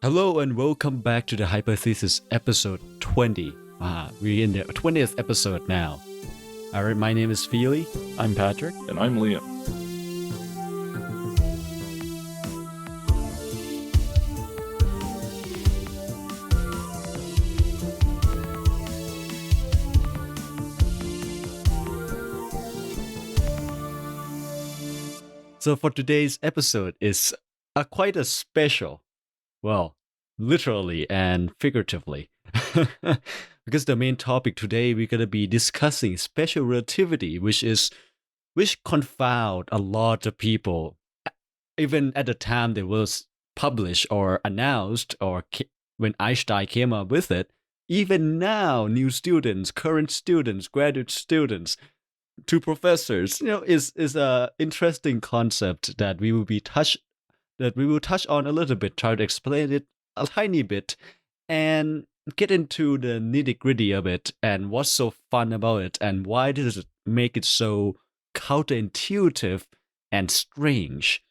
Hello and welcome back to the Hyperthesis episode 20. We're in the 20th episode now. Alright, my name is Pheely. I'm Patrick. And I'm Liam. So for today's episode is quite a special, well, literally and figuratively. Because the main topic today we're going to be discussing special relativity, which confound a lot of people. Even at the time it was published or announced, or when Einstein came up with it, even now, new students, current students, graduate students, to professors, is a interesting concept that we will touch on a little bit, try to explain it a tiny bit, and get into the nitty gritty of it, and what's so fun about it, and why does it make it so counterintuitive and strange.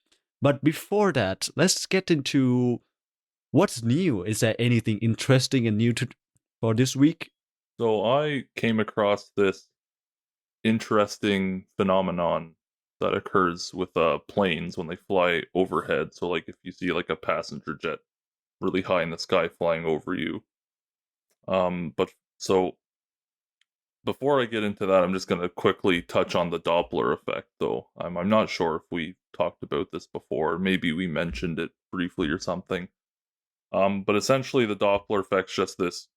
But before that, let's get into what's new. Is there anything interesting and new for this week? So I came across this interesting phenomenon that occurs with planes when they fly overhead. So like if you see like a passenger jet really high in the sky flying over you. But so before I get into that, I'm just going to quickly touch on the Doppler effect, though. I'm not sure if we talked about this before. Maybe we mentioned it briefly or something. But essentially the Doppler effect's just this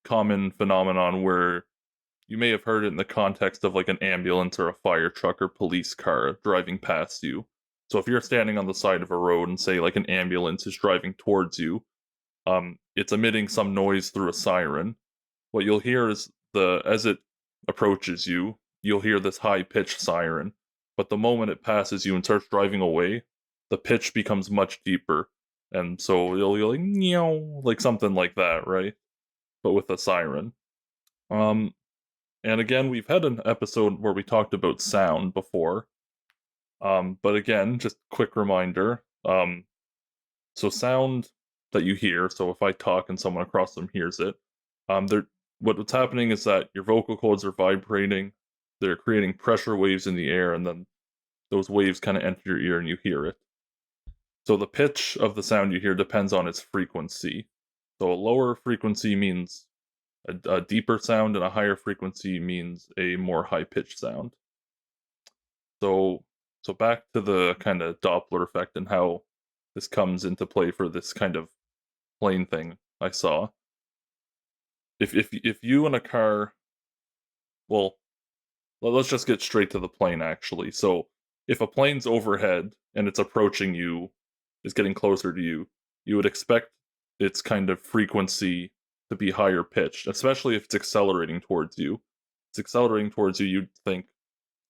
common phenomenon where you may have heard it in the context of like an ambulance or a fire truck or police car driving past you. So if you're standing on the side of a road and say like an ambulance is driving towards you, it's emitting some noise through a siren. What you'll hear is as it approaches you, you'll hear this high-pitched siren. But the moment it passes you and starts driving away, the pitch becomes much deeper. And so you'll like, meow, like something like that, right? But with a siren. And again, we've had an episode where we talked about sound before. But again, just quick reminder. So sound that you hear, so if I talk and someone across them hears it, what's happening is that your vocal cords are vibrating, they're creating pressure waves in the air, and then those waves kind of enter your ear and you hear it. So the pitch of the sound you hear depends on its frequency. So a lower frequency means a deeper sound, and a higher frequency means a more high-pitched sound. So back to the kind of Doppler effect and how this comes into play for this kind of plane thing I saw. If you in a car, well, let's just get straight to the plane actually. So if a plane's overhead and it's approaching you, is getting closer to you, you would expect its kind of frequency to be higher pitched, especially if it's accelerating towards you. It's accelerating towards you, you'd think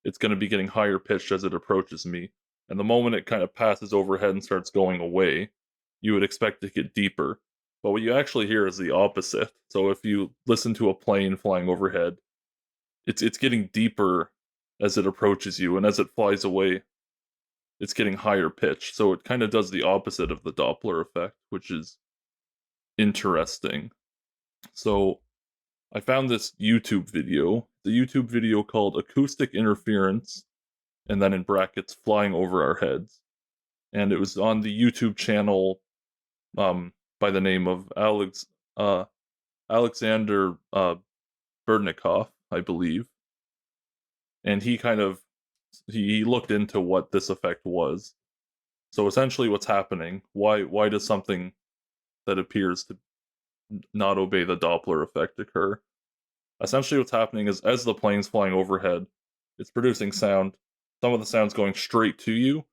it's going to be getting higher pitched as it approaches me. And the moment it kind of passes overhead and starts going away, you would expect it to get deeper. But what you actually hear is the opposite. So if you listen to a plane flying overhead, it's getting deeper as it approaches you, and as it flies away, it's getting higher pitched. So it kind of does the opposite of the Doppler effect, which is interesting. So I found this YouTube video. The YouTube video called Acoustic Interference, and then in brackets, Flying Over Our Heads. And it was on the YouTube channel by the name of Alexander Berdnikoff, I believe. And he looked into what this effect was. So essentially what's happening, why does something that appears to not obey the Doppler effect occur? Essentially what's happening is as the plane's flying overhead, it's producing sound. Some of the sound's going straight to you,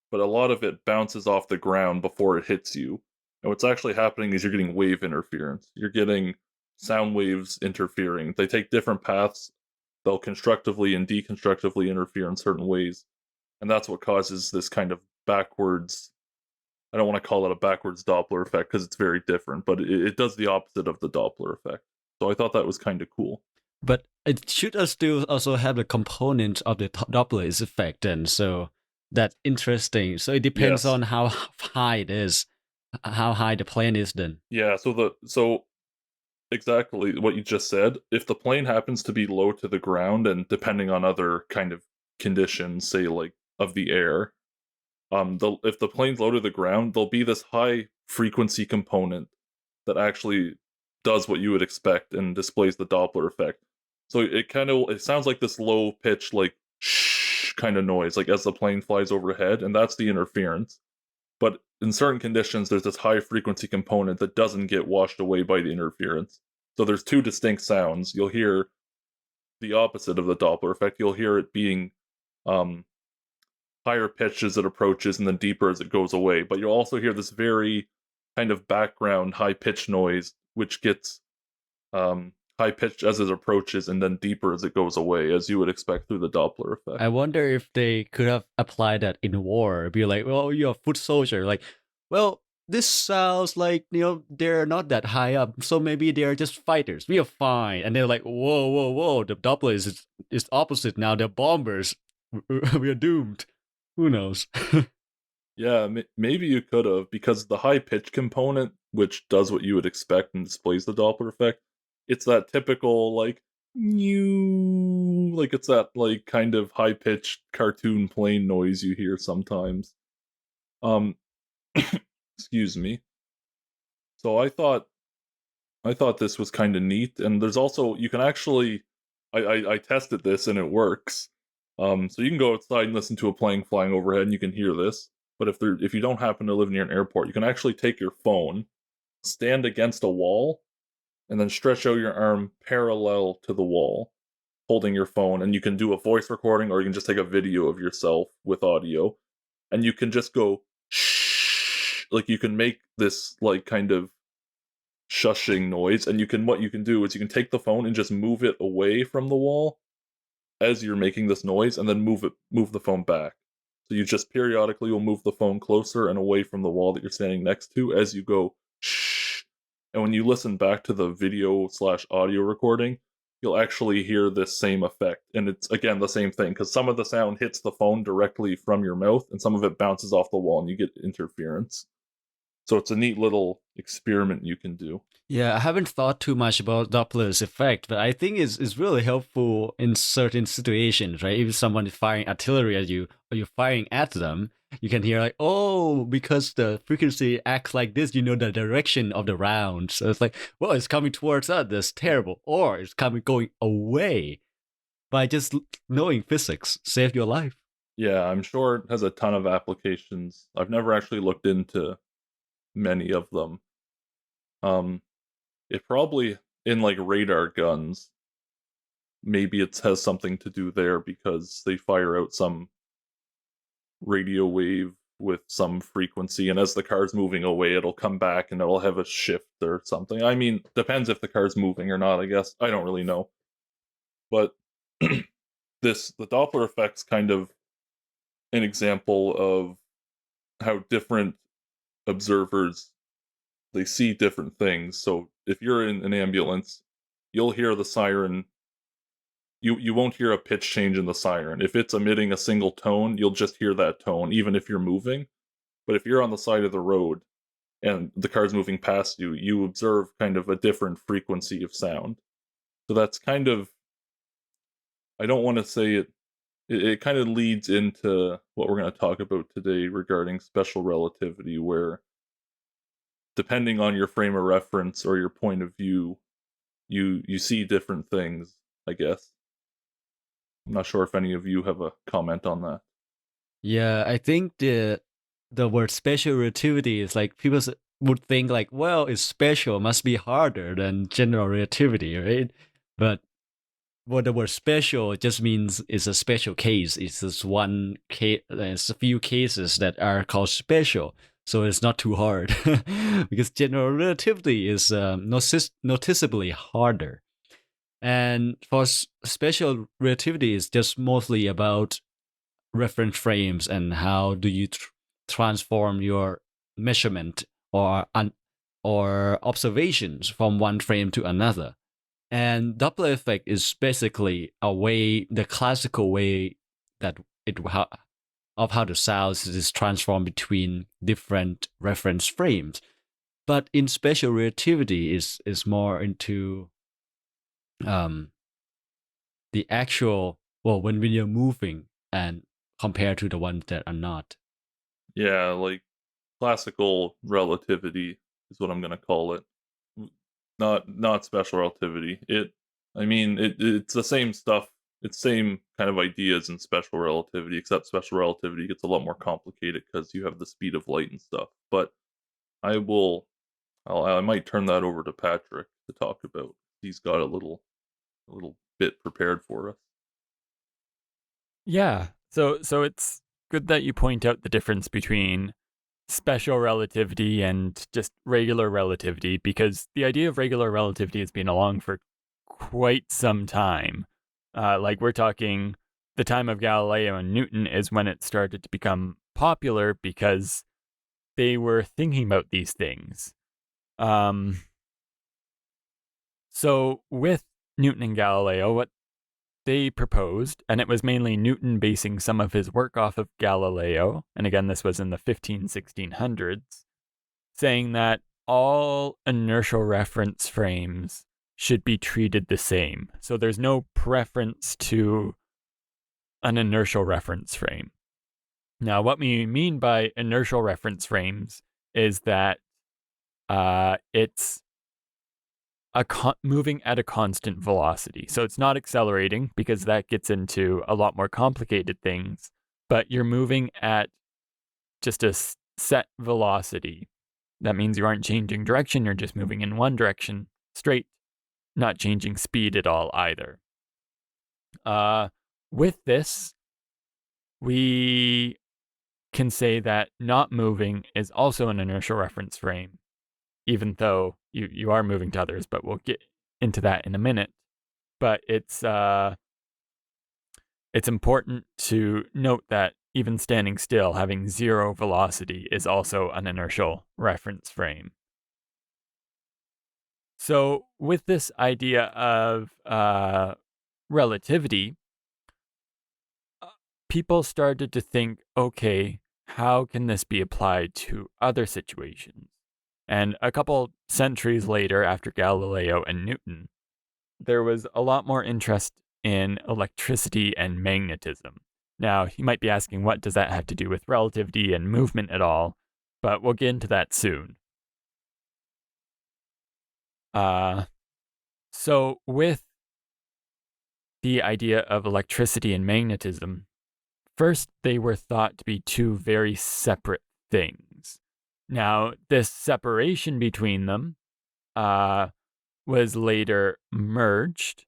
but a lot of it bounces off the ground before it hits you. And what's actually happening is you're getting wave interference. You're getting sound waves interfering. They take different paths. They'll constructively and deconstructively interfere in certain ways. And that's what causes this kind of backwards, I don't want to call it a backwards Doppler effect because it's very different, but it does the opposite of the Doppler effect. So I thought that was kind of cool. But it should still also have a component of the Doppler effect, and so that's interesting. So it depends on how high it is. how high the plane is then. Yeah, so exactly what you just said. If the plane happens to be low to the ground, and depending on other kind of conditions, say like of the air, if the plane's low to the ground, there'll be this high frequency component that actually does what you would expect and displays the Doppler effect. So it sounds like this low pitch like shh kind of noise, like as the plane flies overhead, and that's the interference. But in certain conditions, there's this high frequency component that doesn't get washed away by the interference. So there's two distinct sounds. You'll hear the opposite of the Doppler effect. You'll hear it being um, higher pitched as it approaches and then deeper as it goes away. But you'll also hear this very kind of background high pitched noise, which gets high pitched as it approaches and then deeper as it goes away, as you would expect through the Doppler effect. I wonder if they could have applied that in war. Be like, well, you're a foot soldier. Like, well, this sounds like, they're not that high up, so maybe they're just fighters. We are fine. And they're like, whoa, whoa, whoa, the Doppler is opposite now. They're bombers. We are doomed. Who knows? Yeah, maybe you could have, because the high pitch component, which does what you would expect and displays the Doppler effect, it's that typical like new, like it's that like kind of high pitched cartoon plane noise you hear sometimes. Um, excuse me. So I thought this was kind of neat, and there's also you can actually, I tested this and it works. So you can go outside and listen to a plane flying overhead, and you can hear this. But if you don't happen to live near an airport, you can actually take your phone, stand against a wall, and then stretch out your arm parallel to the wall, holding your phone, and you can do a voice recording, or you can just take a video of yourself with audio, and you can just go shh, like you can make this like kind of shushing noise, and what you can do is you can take the phone and just move it away from the wall as you're making this noise, and then move the phone back. So you just periodically will move the phone closer and away from the wall that you're standing next to as you go shh. And when you listen back to the video slash audio recording, you'll actually hear this same effect. And it's again the same thing, because some of the sound hits the phone directly from your mouth and some of it bounces off the wall and you get interference. So it's a neat little experiment you can do. Yeah, I haven't thought too much about Doppler's effect, but I think it's really helpful in certain situations, right? If someone is firing artillery at you or you're firing at them, you can hear like, oh, because the frequency acts like this, you know the direction of the round. So it's like, well, it's coming towards us, that's terrible. Or it's going away. By just knowing physics saved your life. Yeah, I'm sure it has a ton of applications. I've never actually looked into many of them. It probably in like radar guns, maybe it has something to do there because they fire out some radio wave with some frequency, and as the car's moving away, it'll come back and it'll have a shift or something. I mean, depends if the car's moving or not, I guess. I don't really know. But the Doppler effect's kind of an example of how different observers they see different things. So if you're in an ambulance, you'll hear the siren. You won't hear a pitch change in the siren. If it's emitting a single tone, you'll just hear that tone, even if you're moving. But if you're on the side of the road and the car's moving past you, you observe kind of a different frequency of sound. So that's kind of, I don't want to say it kind of leads into what we're going to talk about today regarding special relativity, where depending on your frame of reference or your point of view, you see different things, I guess. I'm not sure if any of you have a comment on that. Yeah, I think the word special relativity is like people would think like, well, it's special, must be harder than general relativity, right? But what the word special just means it's a special case. It's just one case. There's a few cases that are called special, so it's not too hard because general relativity is noticeably harder. And for special relativity, it's just mostly about reference frames and how do you transform your measurement or observations from one frame to another. And Doppler effect is basically the classical way that of how the sound is transformed between different reference frames. But in special relativity is more into um, the actual, well, when you're moving and compared to the ones that are not. Yeah, like classical relativity is what I'm gonna call it. W not special relativity. It's the same stuff, it's same kind of ideas in special relativity, except special relativity gets a lot more complicated because you have the speed of light and stuff, but I will I might turn that over to Patrick to talk about. He's got a little bit prepared for us. Yeah. So it's good that you point out the difference between special relativity and just regular relativity, because the idea of regular relativity has been along for quite some time. Like we're talking the time of Galileo and Newton is when it started to become popular because they were thinking about these things. Um, so with Newton and Galileo, what they proposed, and it was mainly Newton basing some of his work off of Galileo, and again, this was in the 1600s, saying that all inertial reference frames should be treated the same. So there's no preference to an inertial reference frame. Now, what we mean by inertial reference frames is that it's moving at a constant velocity. So it's not accelerating because that gets into a lot more complicated things, but you're moving at just a set velocity. That means you aren't changing direction, you're just moving in one direction straight, not changing speed at all either. With this, we can say that not moving is also an inertial reference frame, even though you are moving to others, but we'll get into that in a minute. But it's important to note that even standing still, having zero velocity, is also an inertial reference frame. So with this idea of relativity, people started to think, okay, how can this be applied to other situations? And a couple centuries later, after Galileo and Newton, there was a lot more interest in electricity and magnetism. Now, you might be asking, what does that have to do with relativity and movement at all? But we'll get into that soon. So with the idea of electricity and magnetism, first they were thought to be two very separate things. Now, this separation between them was later merged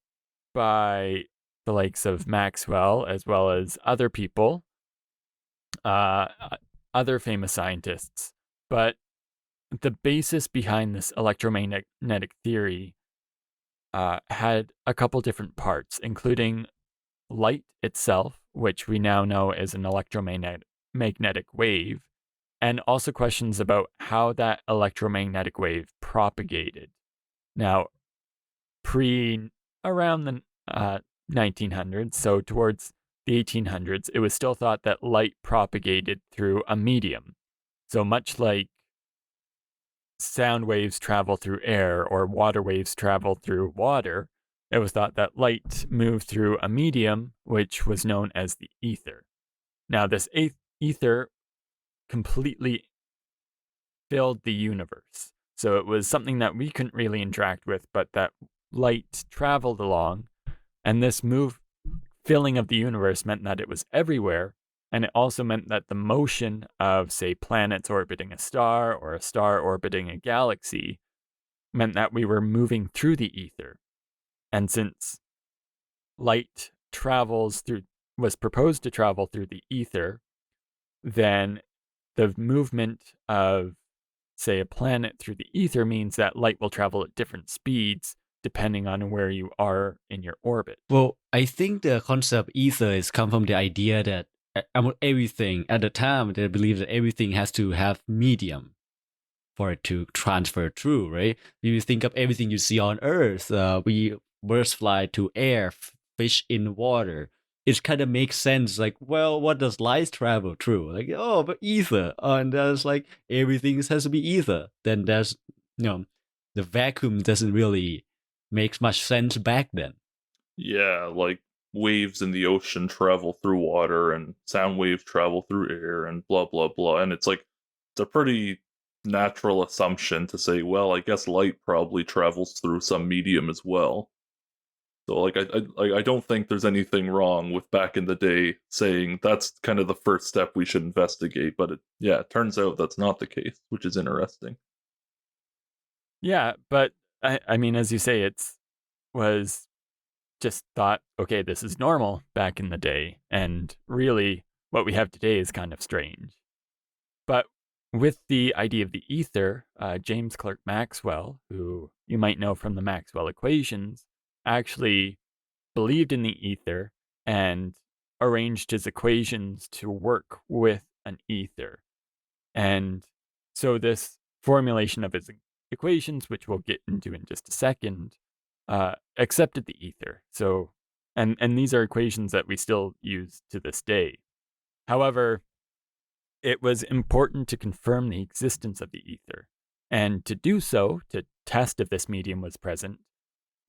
by the likes of Maxwell, as well as other people, other famous scientists. But the basis behind this electromagnetic theory had a couple different parts, including light itself, which we now know is an electromagnetic wave, and also questions about how that electromagnetic wave propagated. Now, around the 1900s, so towards the 1800s, it was still thought that light propagated through a medium. So much like sound waves travel through air or water waves travel through water, it was thought that light moved through a medium, which was known as the ether. Now, this ether completely filled the universe. So it was something that we couldn't really interact with, but that light traveled along. And this filling of the universe meant that it was everywhere. And it also meant that the motion of, say, planets orbiting a star or a star orbiting a galaxy meant that we were moving through the ether. And since light was proposed to travel through the ether, then the movement of, say, a planet through the ether means that light will travel at different speeds depending on where you are in your orbit. Well, I think the concept ether is come from the idea that everything at the time they believe that everything has to have medium for it to transfer through, right? If you think of everything you see on Earth, birds fly to air, fish in water. It kind of makes sense. Like, well, what does light travel through? Like, oh, but ether, and there's like everything has to be ether. Then there's the vacuum doesn't really make much sense back then. Yeah, like waves in the ocean travel through water and sound waves travel through air and blah blah blah. And it's like it's a pretty natural assumption to say, well, I guess light probably travels through some medium as well. So like I don't think there's anything wrong with back in the day saying that's kind of the first step we should investigate, but it turns out that's not the case, which is interesting. Yeah, but I mean, as you say, it's was just thought, okay, this is normal back in the day, and really, what we have today is kind of strange. But with the idea of the ether, James Clerk Maxwell, who you might know from the Maxwell equations, actually believed in the ether and arranged his equations to work with an ether. And so this formulation of his equations, which we'll get into in just a second, accepted the ether. So, and these are equations that we still use to this day. However, it was important to confirm the existence of the ether. And to do so, to test if this medium was present,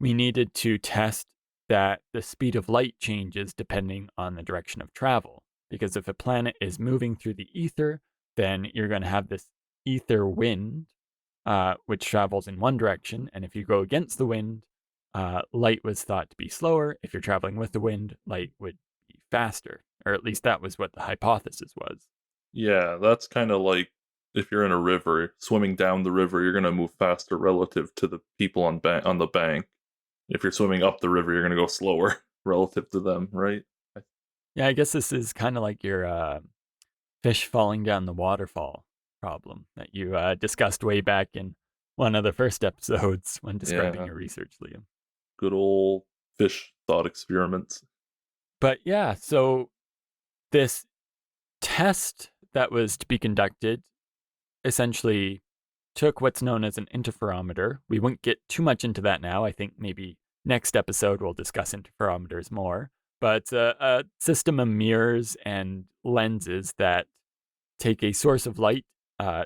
we needed to test that the speed of light changes depending on the direction of travel. Because if a planet is moving through the ether, then you're going to have this ether wind, which travels in one direction. And if you go against the wind, light was thought to be slower. If you're traveling with the wind, light would be faster. Or at least that was what the hypothesis was. Yeah, that's kind of like if you're in a river, swimming down the river, you're gonna move faster relative to the people on the bank. If you're swimming up the river, you're gonna go slower relative to them, right? Yeah, I guess this is kind of like your fish falling down the waterfall problem that you discussed way back in one of the first episodes when describing Yeah, your research, Liam. good old fish thought experiments. But yeah, so this test that was to be conducted essentially took what's known as an interferometer. We won't get too much into that now. I think maybe next episode we'll discuss interferometers more. But a system of mirrors and lenses that take a source of light,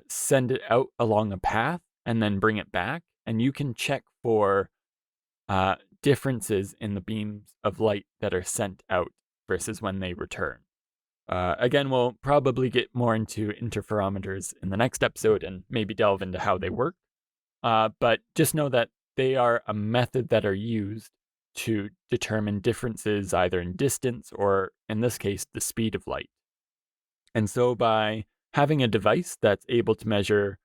send it out along a path, and then bring it back. And you can check for differences in the beams of light that are sent out versus when they return. Again, we'll probably get more into interferometers in the next episode and maybe delve into how they work. But just know that they are a method that are used to determine differences either in distance or, in this case, the speed of light. And so by having a device that's able to measure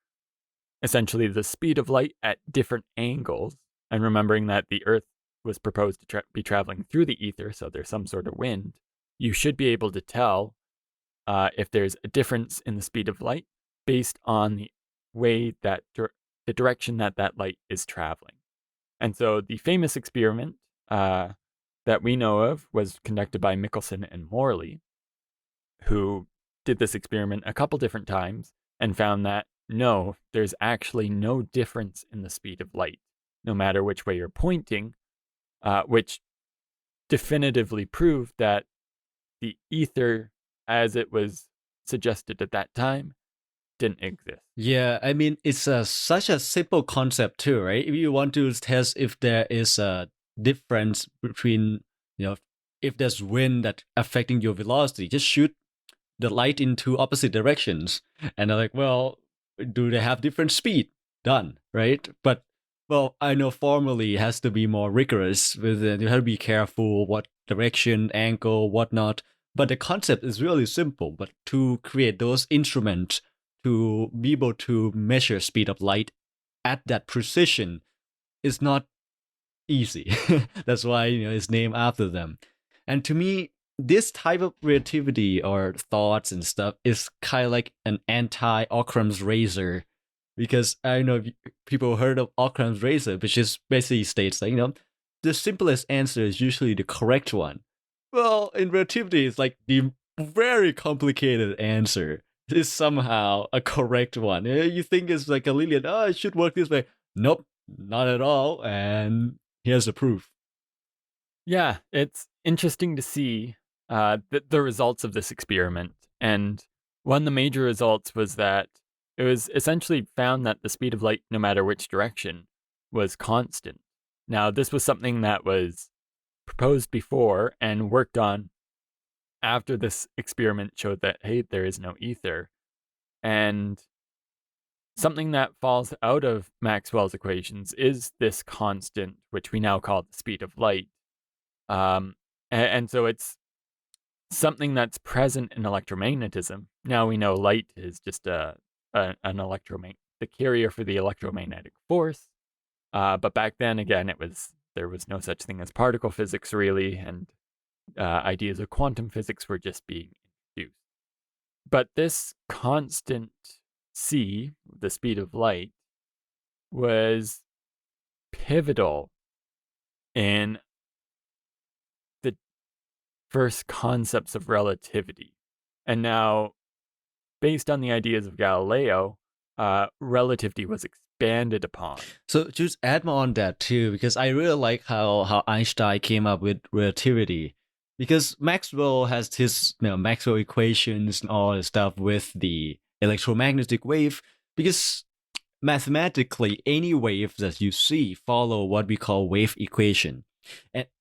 essentially the speed of light at different angles, and remembering that the Earth was proposed to be traveling through the ether, so there's some sort of wind, you should be able to tell if there's a difference in the speed of light based on the way that the direction that that light is traveling. And so the famous experiment that we know of was conducted by Michelson and Morley, who did this experiment a couple different times and found that no, there's actually no difference in the speed of light, no matter which way you're pointing, which definitively proved that the ether, as it was suggested at that time, didn't exist. Yeah, I mean, it's such a simple concept too, right? If you want to test if there is a difference between, if there's wind that affecting your velocity, just shoot the light into opposite directions. And they're like, well, do they have different speed? Done, right? But, well, I know formally it has to be more rigorous. With it. You have to be careful what direction, angle, whatnot. But the concept is really simple. But to create those instruments to be able to measure speed of light at that precision is not easy. That's why it's named after them. And to me, this type of creativity or thoughts and stuff is kind of like an anti-Occam's razor, because I don't know if people heard of Occam's razor, which is basically states like the simplest answer is usually the correct one. Well, in relativity, it's like the very complicated answer is somehow a correct one. You think it's like a Lillian, oh, it should work this way. Nope, not at all. And here's the proof. Yeah, it's interesting to see the results of this experiment. And one of the major results was that It was essentially found that the speed of light, no matter which direction, was constant. Now, this was something that was proposed before and worked on after this experiment showed that, hey, there is no ether. And something that falls out of Maxwell's equations is this constant, which we now call the speed of light. And so it's something that's present in electromagnetism. Now we know light is just an the carrier for the electromagnetic force. But back then, again, there was no such thing as particle physics really, and ideas of quantum physics were just being introduced. But this constant c, the speed of light, was pivotal in the first concepts of relativity. And now, based on the ideas of Galileo, relativity was expanded upon. So just add more on that too, because I really like how Einstein came up with relativity. Because Maxwell has his Maxwell equations and all the stuff with the electromagnetic wave. Because mathematically, any wave that you see follow what we call wave equation,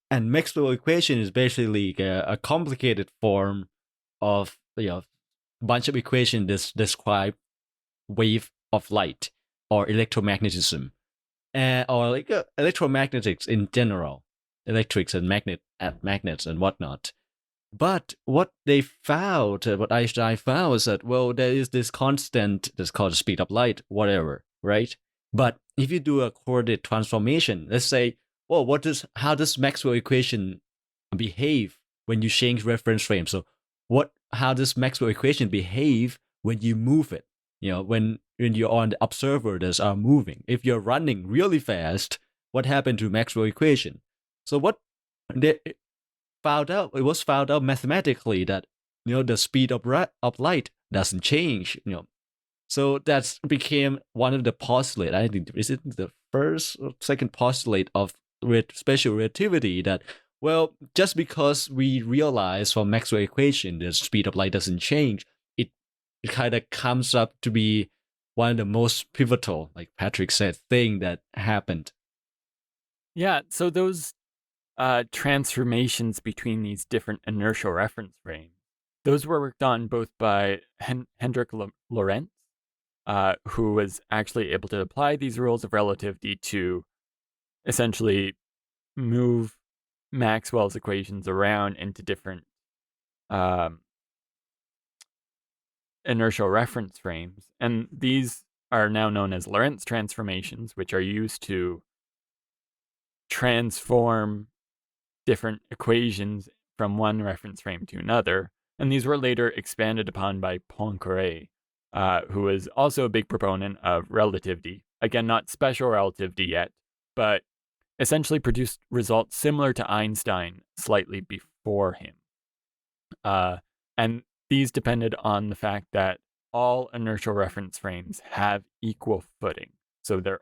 and Maxwell equation is basically a complicated form of bunch of equations that describe wave of light or electromagnetism, or like electromagnetics in general, electrics and magnets and whatnot. But what they found, what Einstein found, was that, well, there is this constant that's called the speed of light, whatever, right? But if you do a coordinate transformation, let's say, well, how does Maxwell equation behave when you change reference frame? So how does Maxwell equation behave when you move it? When you're on the observer that are moving. If you're running really fast, what happened to Maxwell equation? So what they it was found out mathematically that the speed of light doesn't change. So that became one of the postulate. I think is it the first or second postulate of special relativity, that, well, just because we realize from Maxwell equation the speed of light doesn't change, it kind of comes up to be one of the most pivotal, like Patrick said, thing that happened. Yeah, so those transformations between these different inertial reference frames, those were worked on both by Hendrik Lorentz, who was actually able to apply these rules of relativity to essentially move Maxwell's equations around into different inertial reference frames. And these are now known as Lorentz transformations, which are used to transform different equations from one reference frame to another. And these were later expanded upon by Poincaré, who was also a big proponent of relativity. Again, not special relativity yet, but essentially produced results similar to Einstein slightly before him. And these depended on the fact that all inertial reference frames have equal footing. So they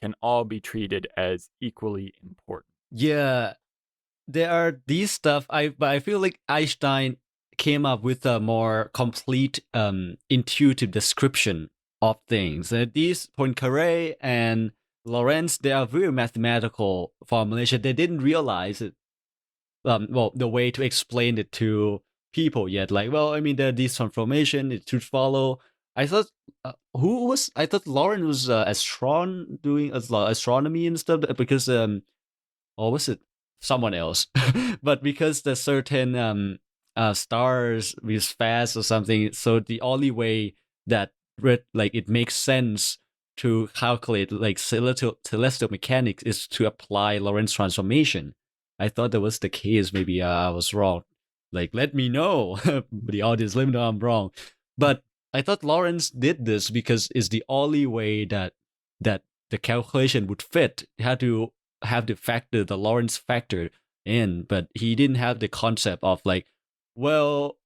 can all be treated as equally important. Yeah, there are these stuff. But I feel like Einstein came up with a more complete, intuitive description of things. These Poincaré and Lorentz, they are very mathematical formulation. They didn't realize it. The way to explain it to people yet. Like, well, I mean, there are these transformation it should follow. I thought I thought Lauren was doing astronomy and stuff, because or was it someone else? But because the certain stars is fast or something, so the only way that it makes sense to calculate like celestial mechanics is to apply Lorentz transformation. I thought that was the case. Maybe I was wrong. Like, let me know. The audience, let me know I'm wrong. But I thought Lorentz did this because it's the only way that the calculation would fit. It had to have the Lorentz factor in, but he didn't have the concept of like, well,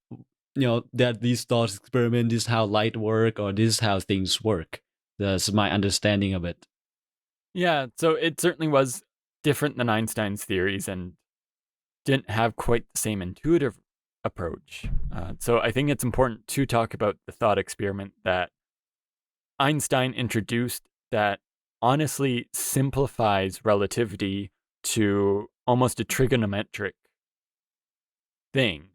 that these thoughts experiment, this is how light work, or this is how things work. That's my understanding of it. Yeah, so it certainly was different than Einstein's theories and didn't have quite the same intuitive approach. So I think it's important to talk about the thought experiment that Einstein introduced that honestly simplifies relativity to almost a trigonometric thing.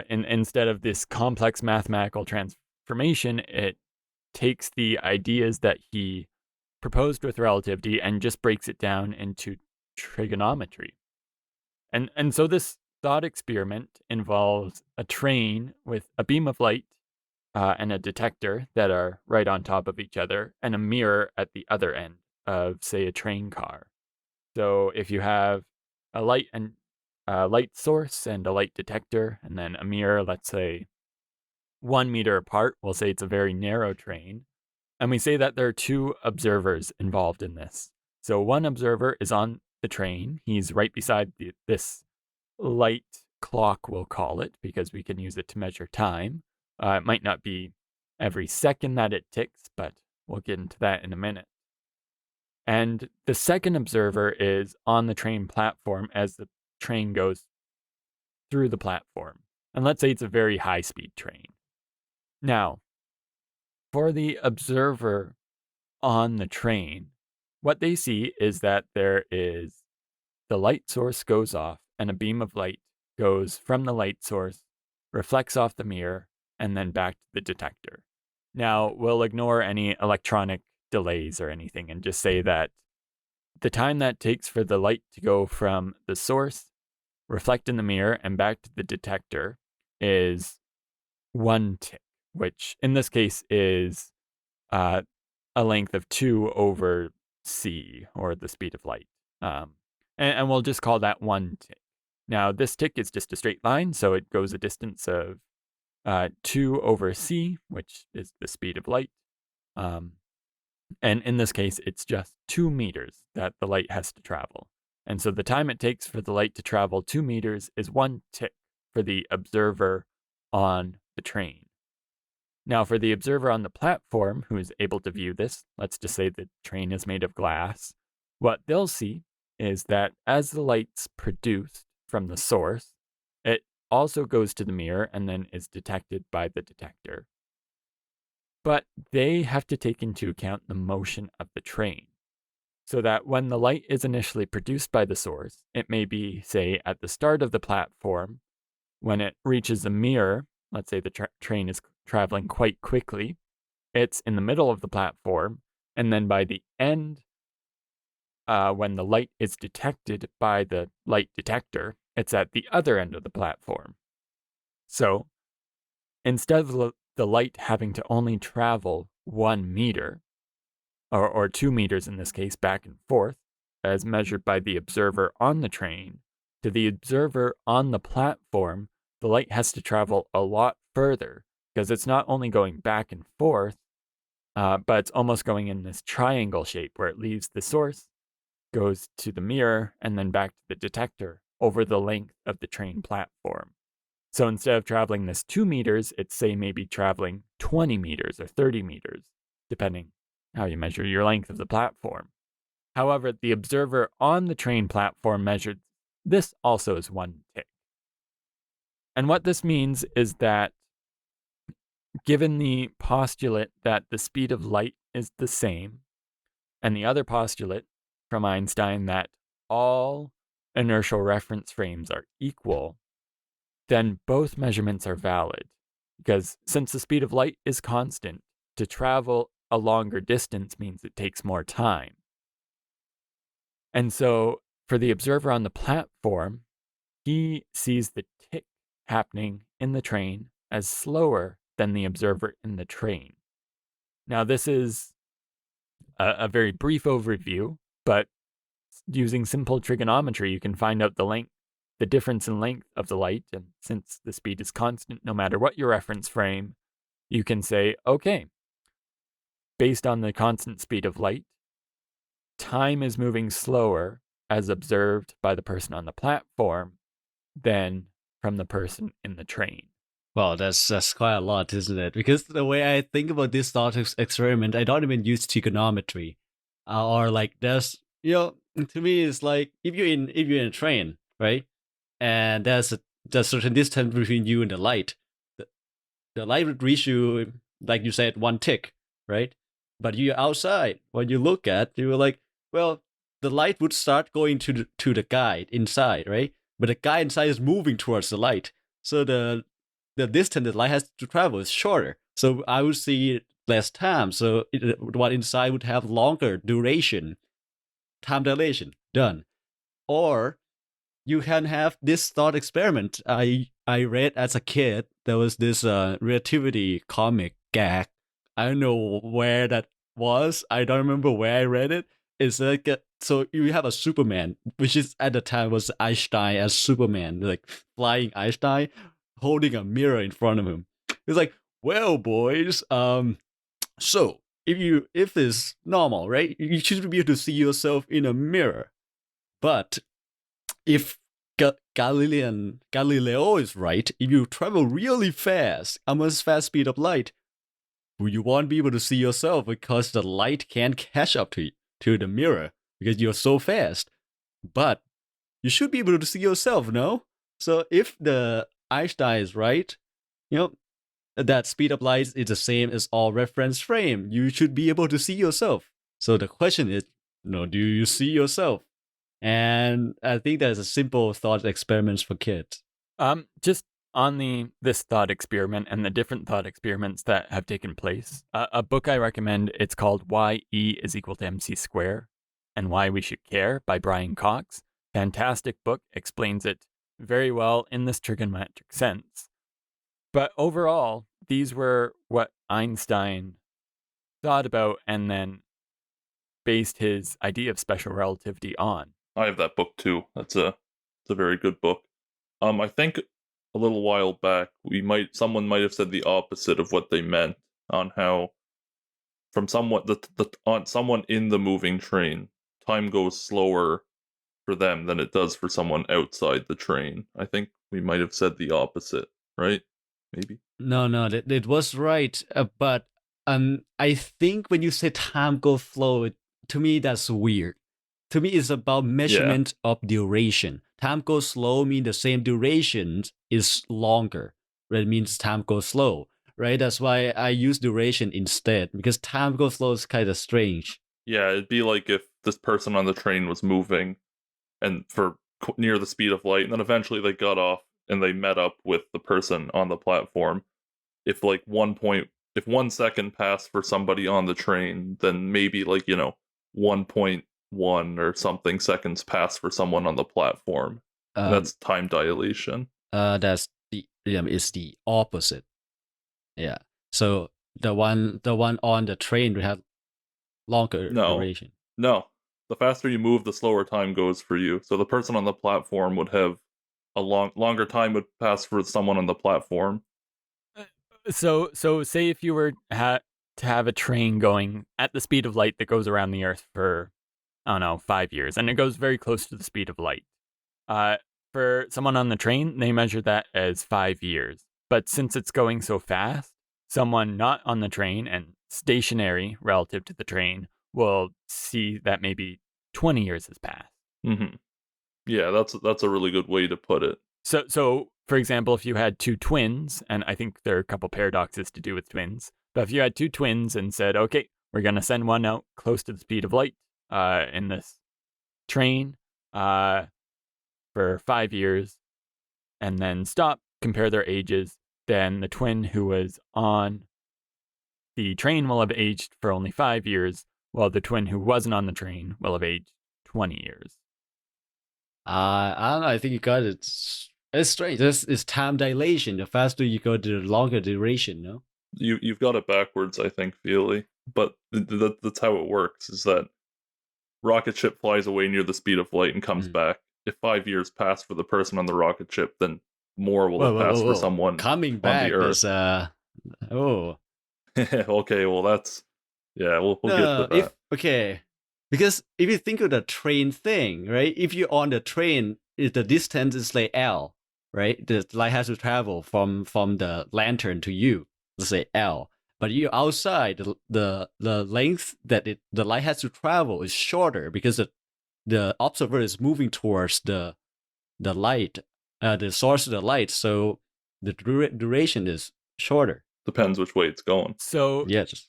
Instead of this complex mathematical transformation, it takes the ideas that he proposed with relativity and just breaks it down into trigonometry. And so this thought experiment involves a train with a beam of light and a detector that are right on top of each other, and a mirror at the other end of, say, a train car. So if you have a light source and a light detector, and then a mirror, let's say 1 meter apart, we'll say it's a very narrow train. And we say that there are two observers involved in this. So one observer is on the train. He's right beside this light clock, we'll call it, because we can use it to measure time. It might not be every second that it ticks, but we'll get into that in a minute. And the second observer is on the train platform as the train goes through the platform. And let's say it's a very high-speed train. Now, for the observer on the train, what they see is that there is the light source goes off and a beam of light goes from the light source, reflects off the mirror, and then back to the detector. Now, we'll ignore any electronic delays or anything and just say that the time that takes for the light to go from the source, reflect in the mirror, and back to the detector is 1 tick, which in this case is a length of 2 over c, or the speed of light. And we'll just call that 1 tick. Now, this tick is just a straight line, so it goes a distance of 2 over c, which is the speed of light. And in this case, it's just 2 meters that the light has to travel. And so the time it takes for the light to travel 2 meters is 1 tick for the observer on the train. Now, for the observer on the platform who is able to view this, let's just say the train is made of glass, what they'll see is that as the light's produced from the source, it also goes to the mirror and then is detected by the detector. But they have to take into account the motion of the train, so that when the light is initially produced by the source, it may be, say, at the start of the platform. When it reaches the mirror, let's say the train is traveling quite quickly, it's in the middle of the platform, and then by the end, when the light is detected by the light detector, it's at the other end of the platform. So instead of the light having to only travel 1 meter, or 2 meters in this case, back and forth, as measured by the observer on the train, to the observer on the platform, the light has to travel a lot further, because it's not only going back and forth, but it's almost going in this triangle shape where it leaves the source, goes to the mirror, and then back to the detector over the length of the train platform. So instead of traveling this 2 meters, it's, say, maybe traveling 20 meters or 30 meters, depending how you measure your length of the platform. However, the observer on the train platform measured this also as 1 tick. And what this means is that given the postulate that the speed of light is the same, and the other postulate from Einstein that all inertial reference frames are equal, then both measurements are valid. Because since the speed of light is constant, to travel a longer distance means it takes more time. And so for the observer on the platform, he sees the tick happening in the train as slower than the observer in the train. Now, this is a very brief overview, but using simple trigonometry, you can find out the difference in length of the light. And since the speed is constant, no matter what your reference frame, you can say, okay, based on the constant speed of light, time is moving slower as observed by the person on the platform than from the person in the train. Well, that's quite a lot, isn't it? Because the way I think about this thought experiment, I don't even use trigonometry, or like there's to me it's like if you're in a train, right, and there's a certain distance between you and the light, the light would reach you, like you said, 1 tick. right? But you're outside. When you look at, you were like, well, the light would start going to the guy inside, right? But the guy inside is moving towards the light, so the distance the light has to travel is shorter. So I would see less time. So what inside would have longer duration, time dilation. Done. Or you can have this thought experiment. I read as a kid. There was this relativity comic gag. I don't know where that was. I don't remember where I read it. It's like so you have a Superman, which is at the time was Einstein as Superman, like flying Einstein, holding a mirror in front of him. It's like, well, boys, so if it's normal, right, you should be able to see yourself in a mirror. But if Galileo is right, if you travel really fast, almost fast speed of light, you won't be able to see yourself because the light can't catch up to the mirror because you're so fast. But you should be able to see yourself, no? So if the Einstein is right, you know, that speed of light is the same as all reference frame. You should be able to see yourself. So the question is, do you see yourself? And I think that's a simple thought experiments for kids. Just on this thought experiment and the different thought experiments that have taken place, a book I recommend, it's called Why E is Equal to MC Square and Why We Should Care by Brian Cox. Fantastic book, explains it very well in this trigonometric sense. But overall, these were what Einstein thought about and then based his idea of special relativity on. I have that book too. It's a very good book. I think a little while back someone might have said the opposite of what they meant on how from someone in the moving train, time goes slower for them than it does for someone outside the train. I think we might have said the opposite, right? Maybe. No, it was right. But I think when you say time go slow, to me that's weird. To me, it's about measurement of duration. Time goes slow means the same duration is longer. That means time goes slow, right? That's why I use duration instead, because time goes slow is kind of strange. Yeah, it'd be like if this person on the train was moving and for near the speed of light, and then eventually they got off and they met up with the person on the platform. If 1 second passed for somebody on the train, then maybe 1.1 or something seconds pass for someone on the platform. That's time dilation. That's it's the opposite. Yeah. So the one on the train would have longer duration. No. The faster you move, the slower time goes for you. So the person on the platform would have a longer time would pass for someone on the platform. So say if you were to have a train going at the speed of light that goes around the Earth for, I don't know, 5 years, and it goes very close to the speed of light. For someone on the train, they measure that as 5 years. But since it's going so fast, someone not on the train and stationary relative to the train will see that maybe 20 years has passed. Mm-hmm. Yeah, that's a really good way to put it. So for example, if you had two twins, and I think there are a couple paradoxes to do with twins, but if you had two twins and said, okay, we're going to send one out close to the speed of light in this train for 5 years, and then stop, compare their ages, then the twin who was on the train will have aged for only 5 years, while the twin who wasn't on the train will have aged 20 years. I don't know. I think you got it. It's strange. This is time dilation. The faster you go, the longer duration. No. You've got it backwards, I think, Pheely. But that's how it works. Is that rocket ship flies away near the speed of light and comes back. If 5 years pass for the person on the rocket ship, then more will have passed for someone coming back on the Earth. Okay, well that's we'll get to that. Okay, because if you think of the train thing, right? If you're on the train, the distance is like L, right? The light has to travel from the lantern to you. Let's say L. But you're outside, the length that the light has to travel is shorter because the observer is moving towards the light, the source of the light. So the duration is shorter. Depends which way it's going. So yes.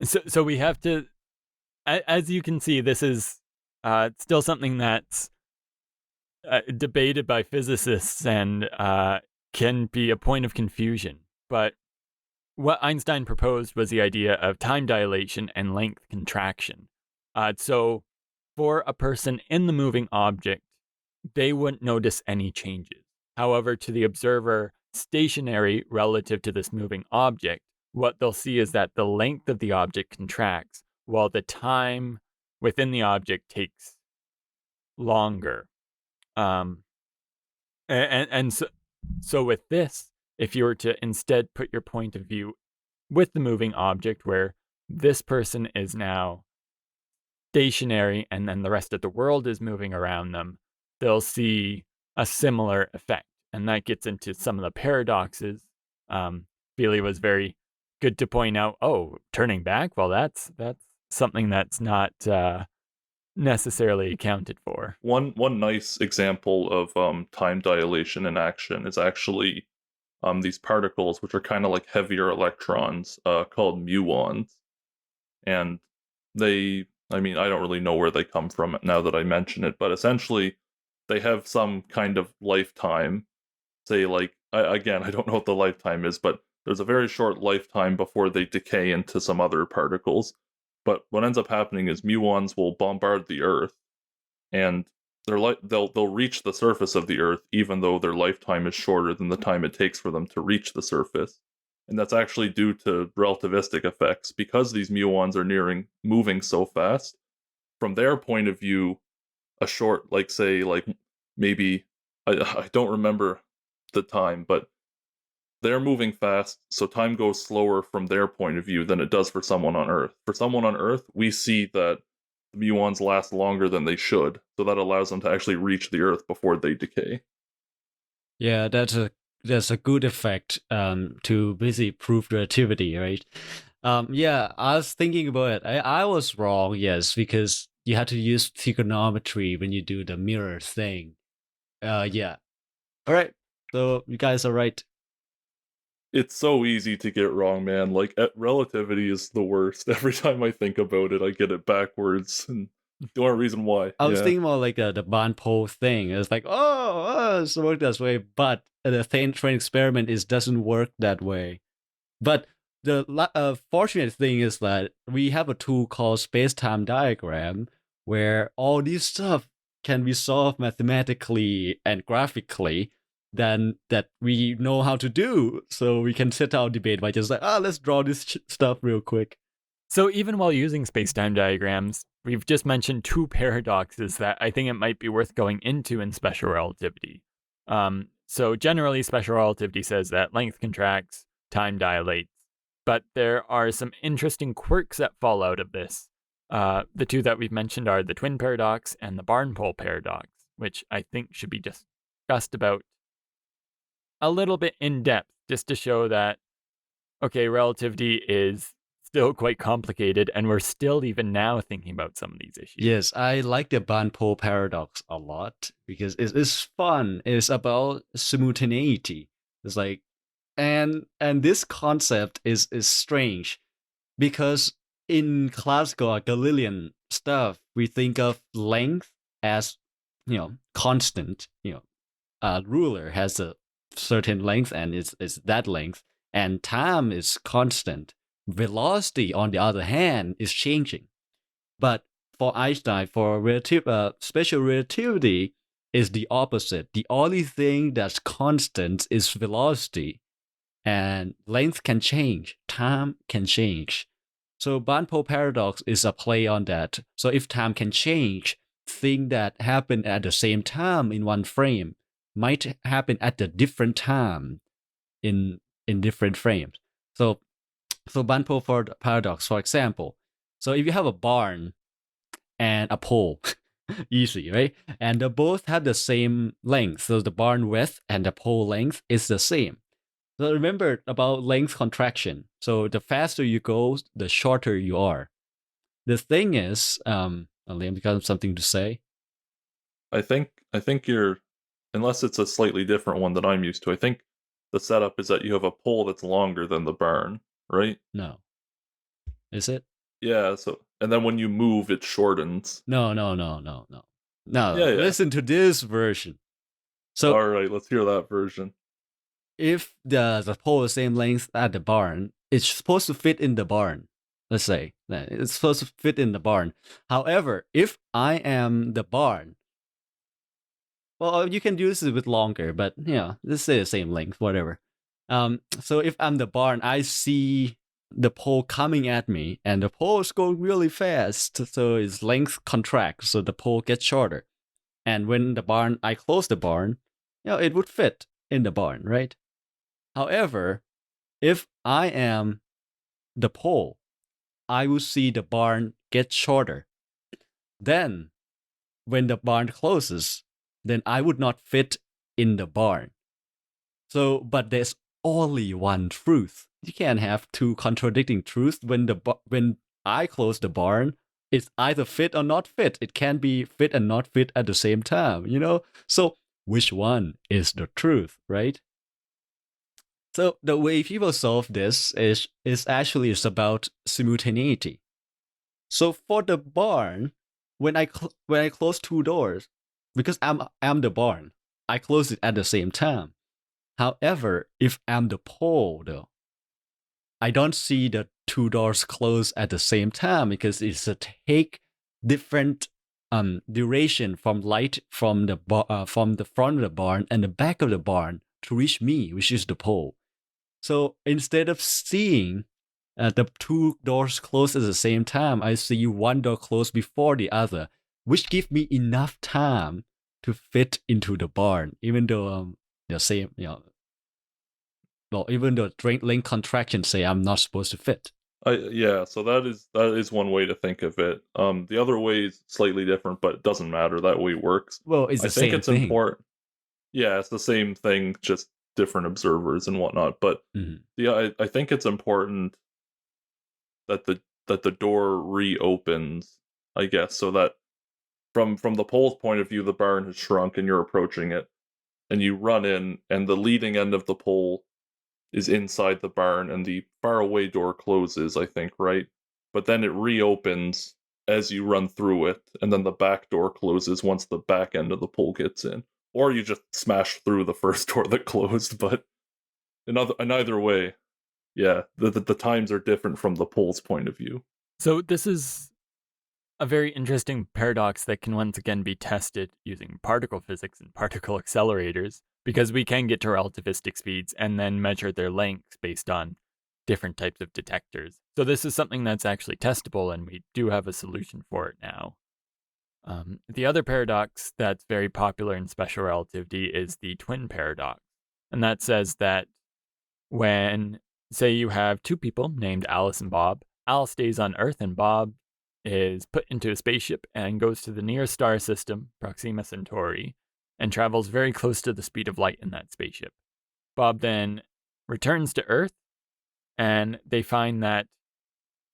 So we have to, as you can see, this is still something that's debated by physicists and can be a point of confusion. But what Einstein proposed was the idea of time dilation and length contraction. So for a person in the moving object, they wouldn't notice any changes. However, to the observer stationary relative to this moving object, what they'll see is that the length of the object contracts while the time within the object takes longer. Um, and so with this, if you were to instead put your point of view with the moving object, where this person is now stationary and then the rest of the world is moving around them, they'll see a similar effect. And that gets into some of the paradoxes. Pheely was very good to point out, oh, turning back, well, that's something that's not necessarily accounted for. One nice example of time dilation in action is actually these particles, which are kind of like heavier electrons, called muons, and I mean, I don't really know where they come from now that I mention it, but essentially, they have some kind of lifetime. Say, like, again, I don't know what the lifetime is, but there's a very short lifetime before they decay into some other particles. But what ends up happening is muons will bombard the Earth, and they'll reach the surface of the Earth, even though their lifetime is shorter than the time it takes for them to reach the surface. And that's actually due to relativistic effects. Because these muons are moving so fast, from their point of view, a short, like, say, like, maybe, I don't remember the time, but they're moving fast, so time goes slower from their point of view than it does for someone on Earth. For someone on Earth, we see that the muons last longer than they should, so that allows them to actually reach the Earth before they decay. Yeah, that's a good effect to basically prove relativity, right? Yeah, I was thinking about it. I was wrong, yes, because you had to use trigonometry when you do the mirror thing. Yeah. All right. So you guys are right. It's so easy to get wrong, man. Like, relativity is the worst. Every time I think about it, I get it backwards, and the only reason why. I was Yeah. thinking more like the bond pole thing. It's like, it's worked this way, but the train experiment is doesn't work that way. But the fortunate thing is that we have a tool called space-time diagram where all these stuff can be solved mathematically and graphically then that we know how to do. So we can set our debate by just like, let's draw this stuff real quick. So even while using space-time diagrams, we've just mentioned two paradoxes that I think it might be worth going into in special relativity. So generally, special relativity says that length contracts, time dilates, but there are some interesting quirks that fall out of this. The two that we've mentioned are the twin paradox and the barn pole paradox, which I think should be discussed about a little bit in depth, just to show that, okay, relativity is still quite complicated, and we're still even now thinking about some of these issues. Yes, I like the barn pole paradox a lot because it's fun. It's about simultaneity. It's like, and this concept is strange because in classical Galilean stuff, we think of length as constant. A ruler has a certain length and it's that length, and time is constant. Velocity, on the other hand, is changing. But for Einstein, for special relativity, is the opposite. The only thing that's constant is velocity, and length can change, time can change. So Banpo paradox is a play on that. So if time can change, things that happen at the same time in one frame might happen at a different time in different frames. So Banpo paradox, for example. So if you have a barn and a pole, easy, right? And they both have the same length. So the barn width and the pole length is the same. So remember about length contraction. So the faster you go, the shorter you are. The thing is, Liam, you got something to say? I think you're, unless it's a slightly different one that I'm used to, I think the setup is that you have a pole that's longer than the barn, right? No. Is it? Yeah, so and then when you move, it shortens. No, no, no, no, no. No, Yeah, yeah. listen to this version. So All right, let's hear that version. if the pole is same length at the barn, it's supposed to fit in the barn. Let's say that it's supposed to fit in the barn. However, if I am the barn, well, you can use it with longer, but let's say the same length, whatever. So if I'm the barn, I see the pole coming at me, and the pole is going really fast, so its length contracts, so the pole gets shorter. And when I close the barn, it would fit in the barn, right? However, if I am the pole, I will see the barn get shorter. Then, when the barn closes, then I would not fit in the barn. So, but there's only one truth. You can't have two contradicting truths. When I close the barn, it's either fit or not fit. It can be fit and not fit at the same time, So, which one is the truth, right? So the way people solve this is actually it's about simultaneity. So for the barn, when I close two doors, because I'm the barn, I close it at the same time. However, if I'm the pole, though, I don't see the two doors close at the same time because it's a take different duration from light from the front of the barn and the back of the barn to reach me, which is the pole. So instead of seeing the two doors close at the same time, I see one door close before the other, which gives me enough time to fit into the barn, even though the same, even though length contractions say I'm not supposed to fit. Yeah, so that is one way to think of it. The other way is slightly different, but it doesn't matter. That way works. Well, it's I the think same it's thing. important. Yeah, it's the same thing, just different observers and whatnot. But Mhm. yeah, I think it's important that the door reopens, I guess, so that from the pole's point of view, the barn has shrunk and you're approaching it, and you run in, and the leading end of the pole is inside the barn, and the faraway door closes, I think, right? But then it reopens as you run through it, and then the back door closes once the back end of the pole gets in. Or you just smash through the first door that closed, but in either way, yeah, the times are different from the pole's point of view. So this is a very interesting paradox that can once again be tested using particle physics and particle accelerators, because we can get to relativistic speeds and then measure their lengths based on different types of detectors. So this is something that's actually testable, and we do have a solution for it now. The other paradox that's very popular in special relativity is the twin paradox. And that says that when, say, you have two people named Alice and Bob, Al stays on Earth and Bob is put into a spaceship and goes to the nearest star system, Proxima Centauri, and travels very close to the speed of light in that spaceship. Bob then returns to Earth, and they find that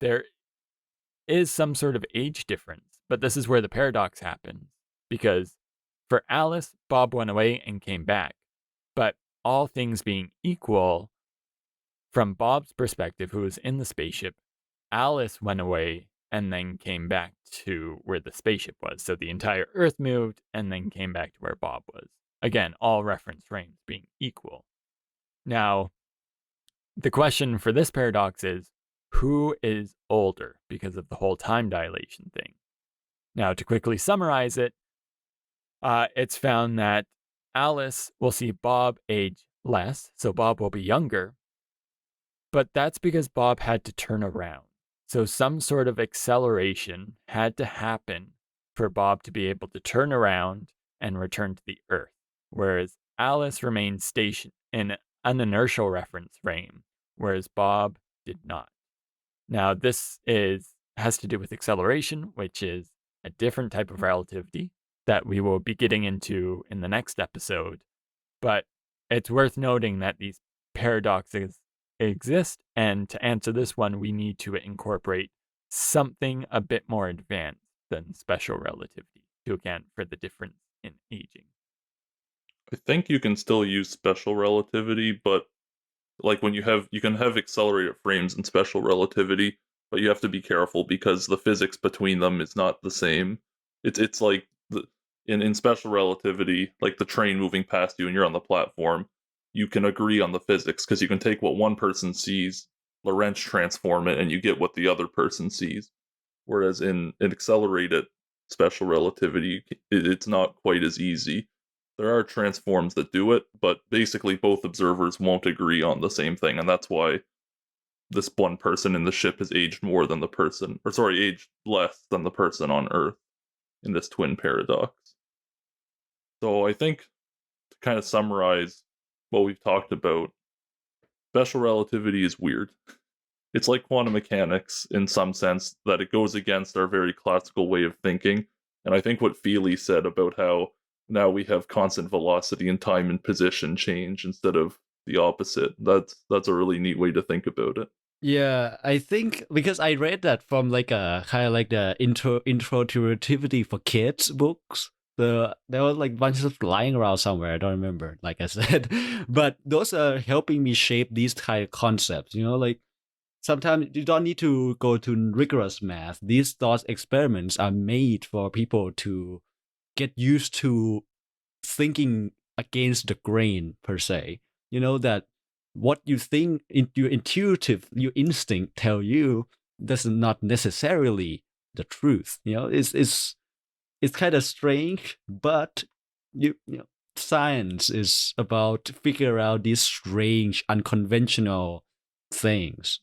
there is some sort of age difference. But this is where the paradox happens, because for Alice, Bob went away and came back. But all things being equal, from Bob's perspective, who was in the spaceship, Alice went away and then came back to where the spaceship was. So the entire Earth moved and then came back to where Bob was. Again, all reference frames being equal. Now, the question for this paradox is, who is older because of the whole time dilation thing? Now, to quickly summarize it, it's found that Alice will see Bob age less, so Bob will be younger, but that's because Bob had to turn around. So some sort of acceleration had to happen for Bob to be able to turn around and return to the Earth, whereas Alice remained stationed in an inertial reference frame, whereas Bob did not. Now, this has to do with acceleration, which is a different type of relativity that we will be getting into in the next episode. But it's worth noting that these paradoxes exist, and to answer this one, we need to incorporate something a bit more advanced than special relativity to account for the difference in aging. I think you can still use special relativity, but like when you can have accelerated frames in special relativity, but you have to be careful because the physics between them is not the same. It's like in special relativity, like the train moving past you and you're on the platform, you can agree on the physics because you can take what one person sees, Lorentz transform it, and you get what the other person sees. Whereas in accelerated special relativity, it's not quite as easy. There are transforms that do it, but basically both observers won't agree on the same thing, and that's why this one person in the ship has aged more than the person, or sorry, aged less than the person on Earth in this twin paradox. So I think to kind of summarize what we've talked about, special relativity is weird. It's like quantum mechanics in some sense that it goes against our very classical way of thinking. And I think what Pheely said about how now we have constant velocity and time and position change instead of the opposite. That's a really neat way to think about it. Yeah, I think because I read that from like a kind of like the intro to relativity for kids books. There was like bunches of lying around somewhere. I don't remember, like I said, but those are helping me shape these kind of concepts. Like sometimes you don't need to go to rigorous math. These thought experiments are made for people to get used to thinking against the grain per se. That what you think, your instinct tell you, that's not necessarily the truth. It's kind of strange, but science is about figure out these strange, unconventional things.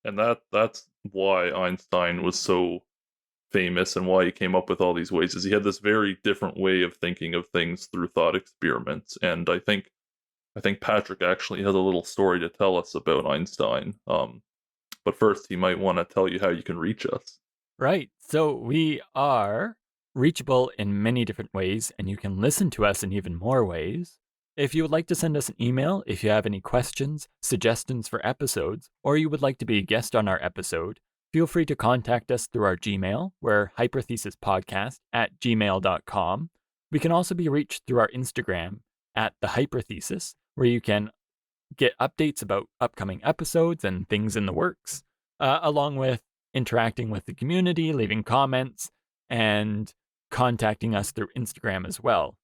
And that's why Einstein was so famous and why he came up with all these ways is he had this very different way of thinking of things through thought experiments. And I think Patrick actually has a little story to tell us about Einstein. But first, he might want to tell you how you can reach us. Right. So we are reachable in many different ways, and you can listen to us in even more ways. If you would like to send us an email, if you have any questions, suggestions for episodes, or you would like to be a guest on our episode, feel free to contact us through our Gmail. We're hyperthesispodcast@gmail.com. We can also be reached through our Instagram at the Hyperthesis, where you can get updates about upcoming episodes and things in the works, along with interacting with the community, leaving comments, and contacting us through Instagram as well.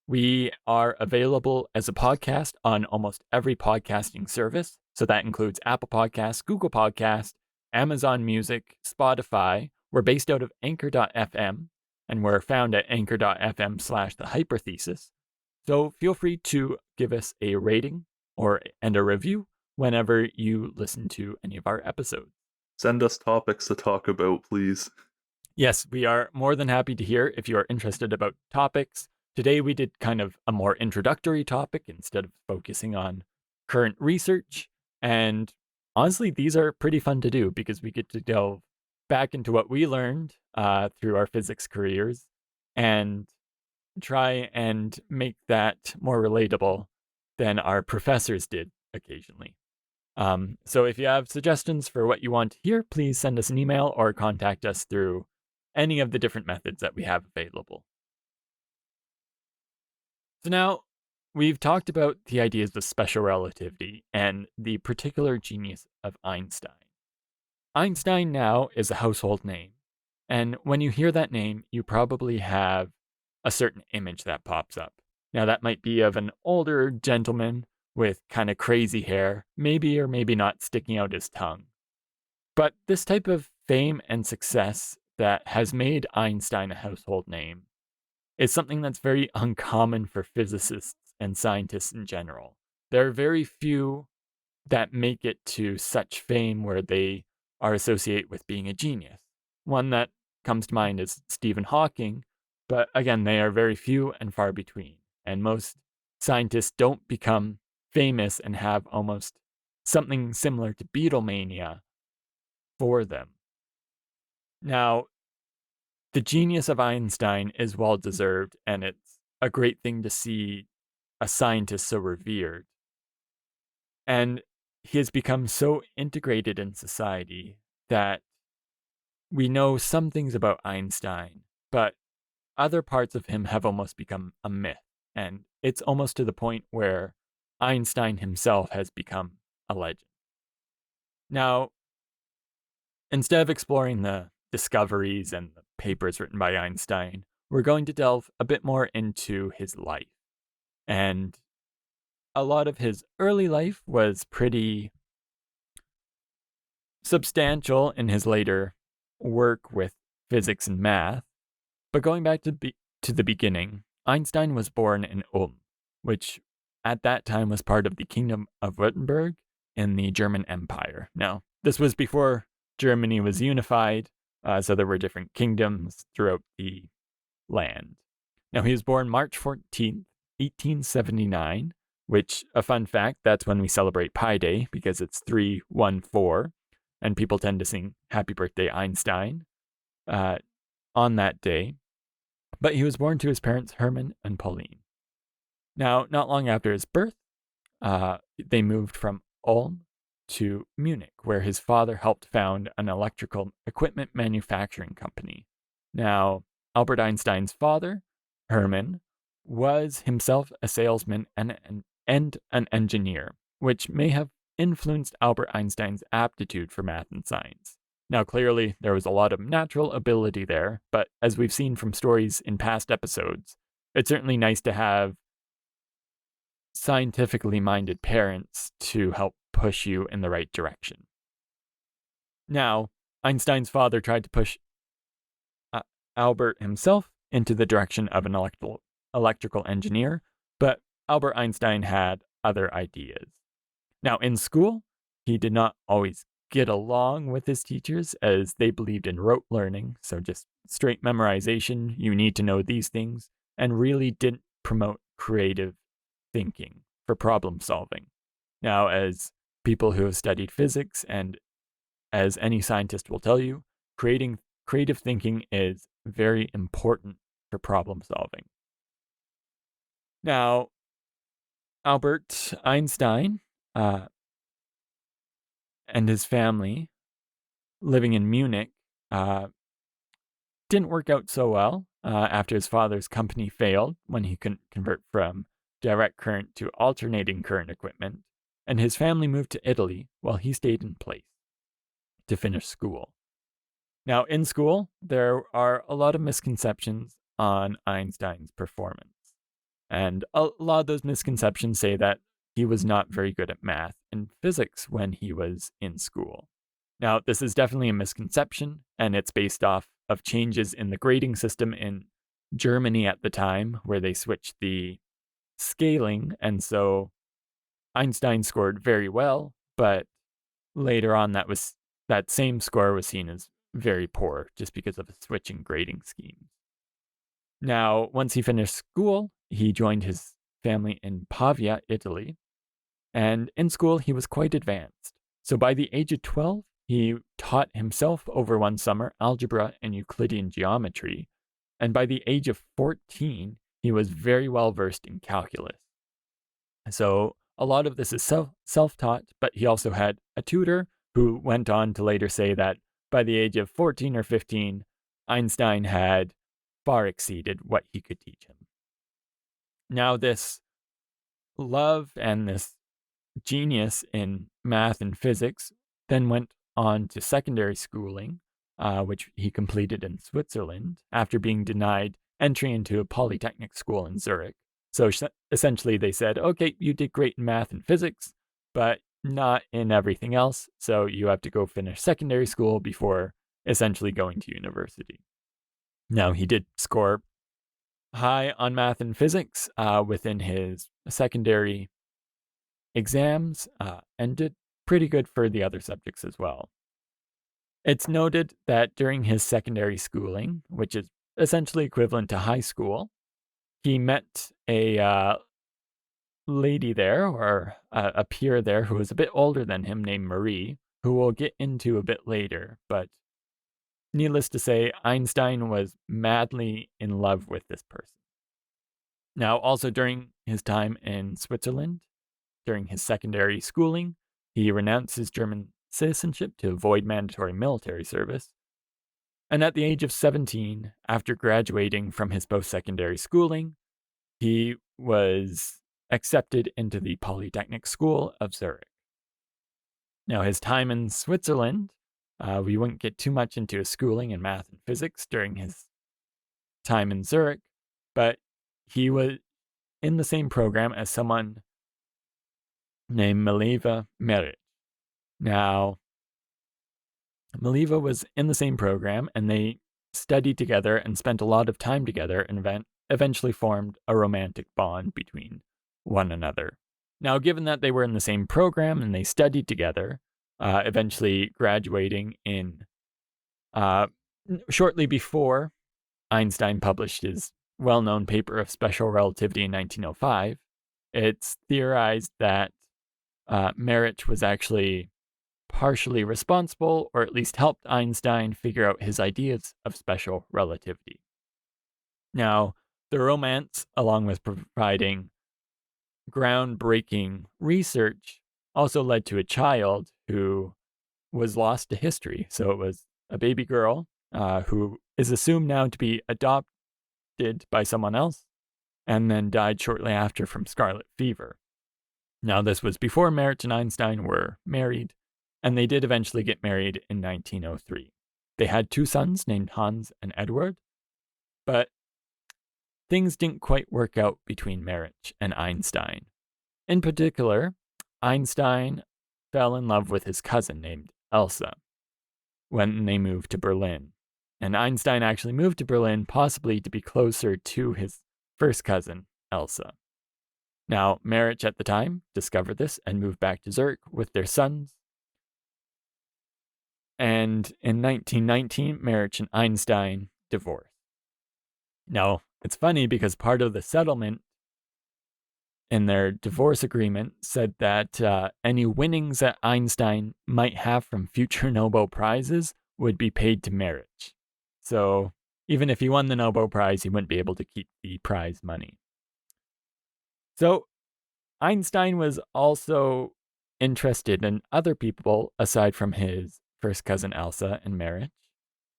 We are available as a podcast on almost every podcasting service. So that includes Apple Podcasts, Google Podcasts, Amazon Music, Spotify. We're based out of anchor.fm, and we're found at anchor.fm/the Hyperthesis. So feel free to give us a rating and a review whenever you listen to any of our episodes. Send us topics to talk about, please. Yes, we are more than happy to hear if you are interested about topics. Today we did kind of a more introductory topic instead of focusing on current research. And honestly, these are pretty fun to do because we get to delve back into what we learned through our physics careers and try and make that more relatable than our professors did occasionally. So if you have suggestions for what you want to hear, please send us an email or contact us through any of the different methods that we have available. So now we've talked about the ideas of special relativity and the particular genius of Einstein. Einstein now is a household name. And when you hear that name, you probably have a certain image that pops up. Now, that might be of an older gentleman with kind of crazy hair, maybe or maybe not sticking out his tongue. But this type of fame and success that has made Einstein a household name is something that's very uncommon for physicists and scientists in general. There are very few that make it to such fame where they are associated with being a genius. One that comes to mind is Stephen Hawking, but again, they are very few and far between. And most scientists don't become famous and have almost something similar to Beatlemania for them. Now, the genius of Einstein is well deserved, and it's a great thing to see a scientist so revered. And he has become so integrated in society that we know some things about Einstein, but other parts of him have almost become a myth. And it's almost to the point where Einstein himself has become a legend. Now, instead of exploring the discoveries and the papers written by Einstein, we're going to delve a bit more into his life. And a lot of his early life was pretty substantial in his later work with physics and math. But going back to the beginning, Einstein was born in Ulm, which at that time was part of the Kingdom of Württemberg in the German Empire. Now, this was before Germany was unified, so there were different kingdoms throughout the land. Now, he was born March 14th, 1879, which, a fun fact, that's when we celebrate Pi Day because it's 314, and people tend to sing Happy Birthday Einstein on that day. But he was born to his parents, Hermann and Pauline. Now, not long after his birth, they moved from Ulm to Munich, where his father helped found an electrical equipment manufacturing company. Now, Albert Einstein's father, Hermann, was himself a salesman and an engineer, which may have influenced Albert Einstein's aptitude for math and science. Now, clearly, there was a lot of natural ability there, but as we've seen from stories in past episodes, it's certainly nice to have scientifically minded parents to help push you in the right direction. Now, Einstein's father tried to push Albert himself into the direction of an electrical engineer, but Albert Einstein had other ideas. Now, in school, he did not always get along with his teachers as they believed in rote learning, so just straight memorization, you need to know these things, and really didn't promote creative thinking for problem solving. Now, as people who have studied physics, and as any scientist will tell you, creative thinking is very important for problem solving. Now, Albert Einstein and his family living in Munich didn't work out so well after his father's company failed when he couldn't convert from direct current to alternating current equipment, and his family moved to Italy while he stayed in place to finish school. Now, in school, there are a lot of misconceptions on Einstein's performance. And a lot of those misconceptions say that he was not very good at math and physics when he was in school. Now, this is definitely a misconception, and it's based off of changes in the grading system in Germany at the time, where they switched the scaling, and so Einstein scored very well, but later on that same score was seen as very poor just because of the switching grading schemes. Now, once he finished school, he joined his family in Pavia, Italy, and in school he was quite advanced. So by the age of 12, he taught himself over one summer algebra and Euclidean geometry, and by the age of 14, he was very well versed in calculus. So a lot of this is self-taught, but he also had a tutor who went on to later say that by the age of 14 or 15, Einstein had far exceeded what he could teach him. Now, this love and this genius in math and physics then went on to secondary schooling, which he completed in Switzerland after being denied entry into a polytechnic school in Zurich. So essentially they said, okay, you did great in math and physics, but not in everything else, so you have to go finish secondary school before essentially going to university. Now, he did score high on math and physics within his secondary exams and did pretty good for the other subjects as well. It's noted that during his secondary schooling, which is essentially equivalent to high school, he met a lady there, or a peer there, who was a bit older than him, named Marie, who we'll get into a bit later. But needless to say, Einstein was madly in love with this person. Now, also during his time in Switzerland, during his secondary schooling, he renounced his German citizenship to avoid mandatory military service. And at the age of 17, after graduating from his post-secondary schooling, he was accepted into the Polytechnic School of Zurich. Now, his time in Switzerland We wouldn't get too much into his schooling in math and physics during his time in Zurich, but he was in the same program as someone named Mileva Meric. Now, Mileva was in the same program, and they studied together and spent a lot of time together and eventually formed a romantic bond between one another. Now, given that they were in the same program and they studied together, eventually graduating in shortly before Einstein published his well-known paper of special relativity in 1905, it's theorized that Meric was actually partially responsible, or at least helped Einstein figure out his ideas of special relativity. Now, the romance, along with providing groundbreaking research, also led to a child who was lost to history. So it was a baby girl who is assumed now to be adopted by someone else and then died shortly after from scarlet fever. Now, this was before Meric and Einstein were married, and they did eventually get married in 1903. They had 2 sons named Hans and Edward, but things didn't quite work out between Meric and Einstein. In particular, Einstein fell in love with his cousin named Elsa when they moved to Berlin. And Einstein actually moved to Berlin possibly to be closer to his first cousin, Elsa. Now, Meric at the time discovered this and moved back to Zurich with their sons. And in 1919, Meric and Einstein divorced. Now, it's funny because part of the settlement in their divorce agreement said that any winnings that Einstein might have from future Nobel Prizes would be paid to Meric. So even if he won the Nobel Prize, he wouldn't be able to keep the prize money. So Einstein was also interested in other people aside from his first cousin Elsa and Meric.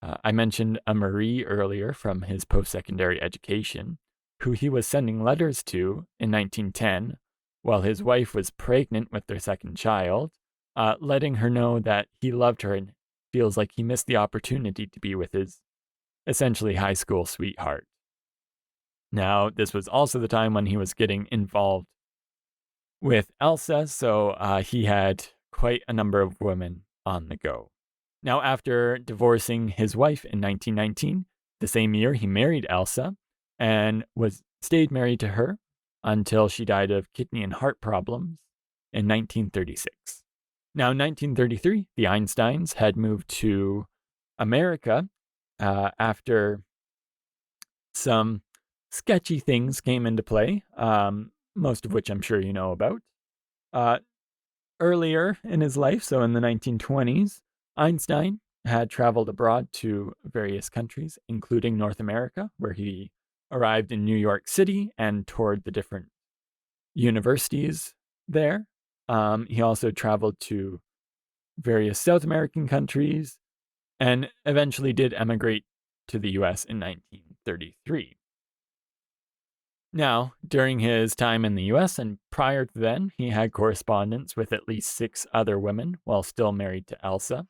I mentioned a Marie earlier from his post-secondary education, who he was sending letters to in 1910 while his wife was pregnant with their second child, letting her know that he loved her and feels like he missed the opportunity to be with his essentially high school sweetheart. Now, this was also the time when he was getting involved with Elsa, so he had quite a number of women on the go. Now, after divorcing his wife in 1919, the same year he married Elsa and stayed married to her until she died of kidney and heart problems in 1936. Now, in 1933, the Einsteins had moved to America after some sketchy things came into play, most of which I'm sure you know about. Earlier in his life, so in the 1920s, Einstein had traveled abroad to various countries, including North America, where he arrived in New York City and toured the different universities there. He also traveled to various South American countries and eventually did emigrate to the US in 1933. Now, during his time in the US and prior to then, he had correspondence with at least 6 other women while still married to Elsa.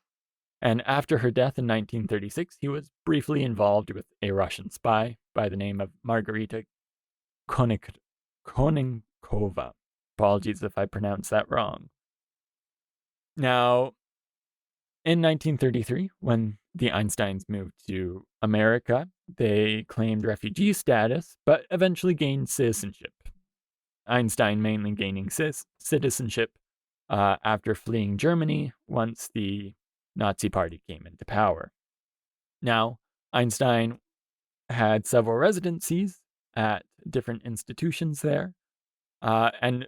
And after her death in 1936, he was briefly involved with a Russian spy by the name of Margarita Konnikova. Apologies if I pronounced that wrong. Now, in 1933, when the Einsteins moved to America, they claimed refugee status, but eventually gained citizenship. Einstein mainly gaining citizenship after fleeing Germany once the Nazi Party came into power. Now, Einstein had several residencies at different institutions there and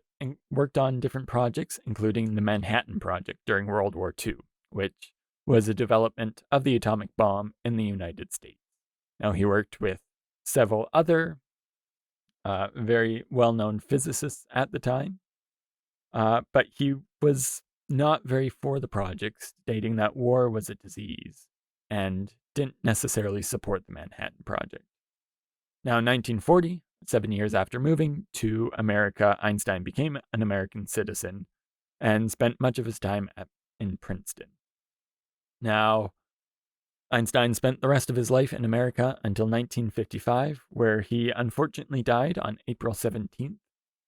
worked on different projects, including the Manhattan Project during World War II, which was a development of the atomic bomb in the United States. Now, he worked with several other very well-known physicists at the time, but he was not very for the project, stating that war was a disease and didn't necessarily support the Manhattan Project. Now, in 1940, 7 years after moving to America, Einstein became an American citizen and spent much of his time in Princeton. Now, Einstein spent the rest of his life in America until 1955, where he unfortunately died on April 17th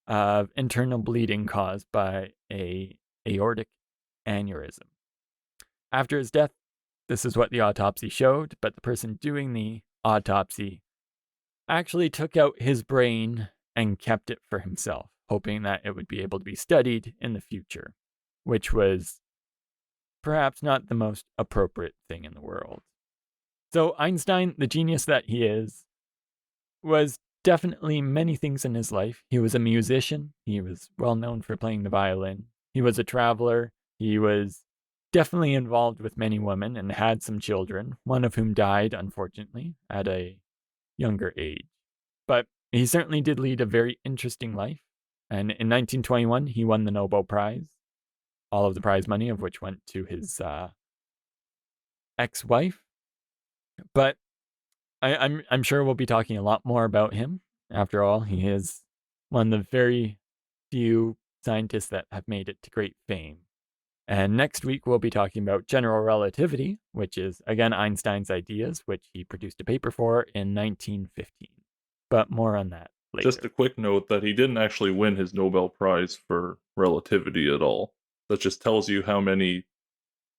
of internal bleeding caused by an aortic aneurysm. After his death, this is what the autopsy showed, but the person doing the autopsy actually took out his brain and kept it for himself, hoping that it would be able to be studied in the future, which was perhaps not the most appropriate thing in the world. So Einstein, the genius that he is, was definitely many things in his life. He was a musician. He was well known for playing the violin. He was a traveler. He was definitely involved with many women and had some children, one of whom died, unfortunately, at a younger age. But he certainly did lead a very interesting life. And in 1921, he won the Nobel Prize, all of the prize money of which went to his ex-wife. But I'm sure we'll be talking a lot more about him. After all, he is one of the very few scientists that have made it to great fame. And next week, we'll be talking about general relativity, which is, again, Einstein's ideas, which he produced a paper for in 1915. But more on that later. Just a quick note that he didn't actually win his Nobel Prize for relativity at all. That just tells you how many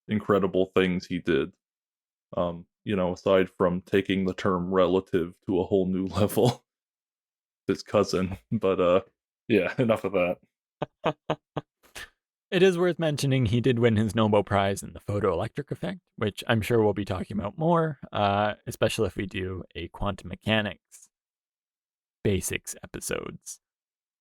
incredible things he did. Aside from taking the term relative to a whole new level. His cousin. But, yeah, enough of that. It is worth mentioning he did win his Nobel Prize in the photoelectric effect, which I'm sure we'll be talking about more, especially if we do a quantum mechanics basics episodes.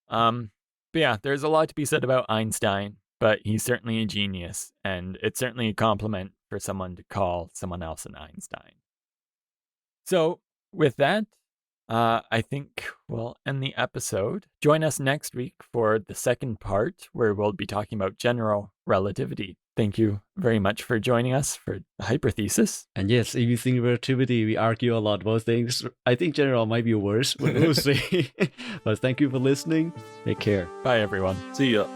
But yeah, there's a lot to be said about Einstein, but he's certainly a genius, and it's certainly a compliment for someone to call someone else an Einstein. So with that, I think we'll end the episode. Join us next week for the second part, where we'll be talking about general relativity. Thank you very much for joining us for the Hyperthesis. And yes, if you think relativity, we argue a lot about things. I think general might be worse, but we'll see. But thank you for listening. Take care. Bye, everyone. See ya.